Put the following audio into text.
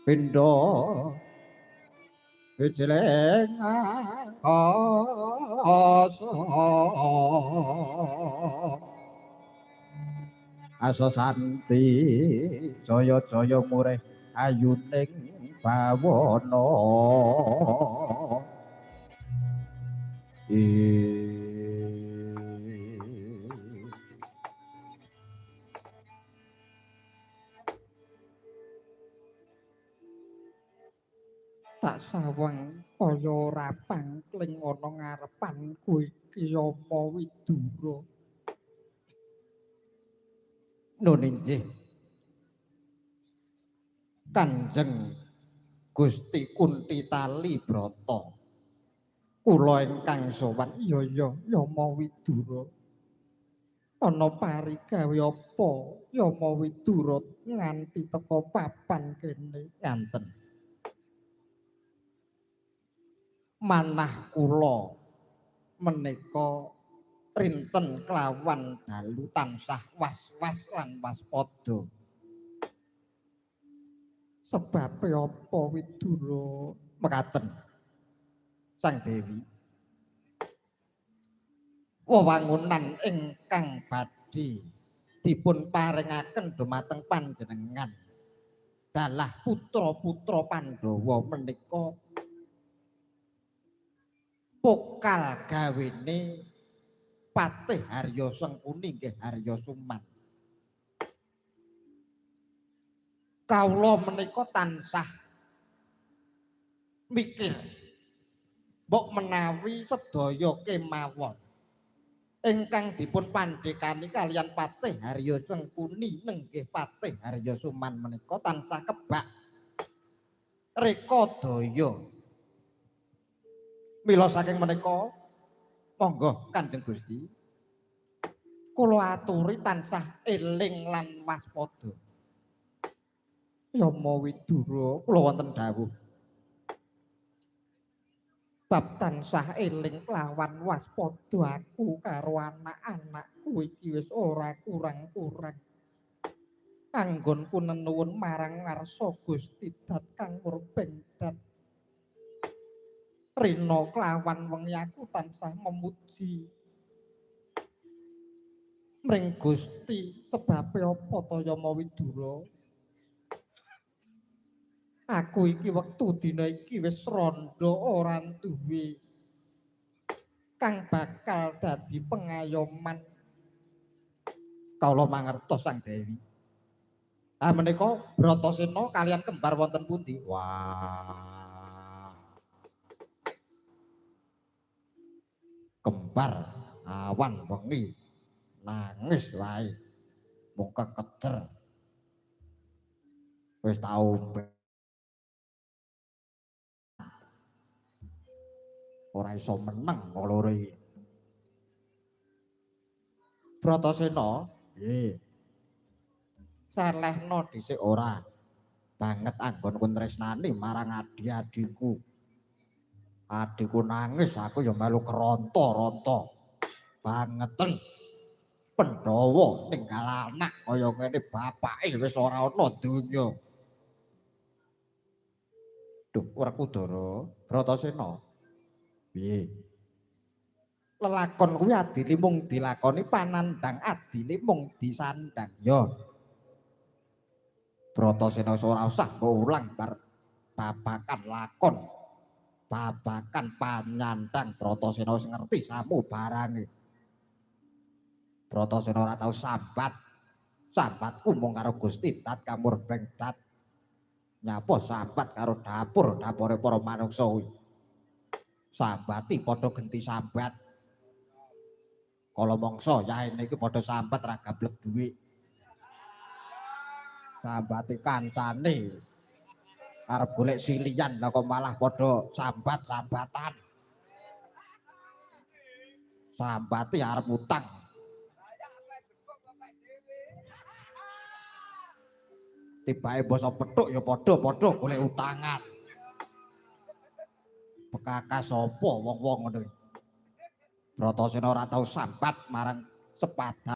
pindha wijleng asa santi jaya-jaya murih ayuning bawana tak sawang kaya ora pangkling ana ngarepanku iki Yama Widura. nun injih Kanjeng Gusti Kunti Tali Brata kula ingkang sowan Iya Yama Widura. Ana parigawe apa Yama Widura nganti teka papan kene? nganten manah kula menika printen kelawan dalu tansah was-was lan waspada. Sebabe apa Widura? Mekaten Sang Dewi. Wewangunan ingkang badhe dipun paringaken dumateng panjenengan dalah putra-putra Pandhawa menika pokal gawene Patih Harya Sengkuni nggih Harya Suman. Kawula menika tansah mikir mbok menawi sedaya kemawon ingkang dipun pandhekani kaliyan Patih Harya Sengkuni nenggih Patih Harya Suman menika tansah kebak reka daya. Mila saking menika monggo Kanjeng Gusti kula aturi tansah eling lan waspada. Yama Widura, Kula wonten dawuh bab tansah eling lawan waspada aku karo anak-anakku iki wis ora kurang-kurang. Anggonku nenuwun marang ngarsa Gusti Dat kang murbeng dat. Rina kelawan wengi aku tansah memuji mring Gusti sebabe apa to Yama Widura? Aku iki wektu dina iki wis randha ora duwe kang bakal dadi pengayoman. kawula mangertos Sang Dewi. Ah menika Bratasena kalian kembar wonten pundi? Wah. Kembar awan wengi nangis wae mung kekeder. Wis tau ora iso meneng loro iki. Bratasena, nggih. Selehno dhisik ora. Banget anggonku tresnani marang adi-adiku. Adikku nangis aku ya melu keronta-ronta. Bangeten. Pandhawa ninggal anak kaya ngene bapake wis ora ana donya. Duh, Werkudara, Bratasena. Piye? Lelakon kuwi adile mung dilakoni panandang, adile mung disandang. Ya. Bratasena ora usah ngulang bar babakan lakon. Babakan panyandang Bratasena wis ngerti samu barange. Bratasena ora tau sambat. Sambatku mung karo Gusti Dat Kamurbeng Dat. Nyapa sambat karo dapure para manungsa kuwi. Sambati padha genti sambat. Kala mangsa yaene iki padha sambat ra gablek dhuwit. Sambati kancane arep golek silian lah kok malah padha sambat-sambatan. Sambati arep utang. Tibake basa pethuk ya padha-padha golek utangan. Bekakas sapa wong-wong ngono iki. Bratasena ora tau sambat marang sepadha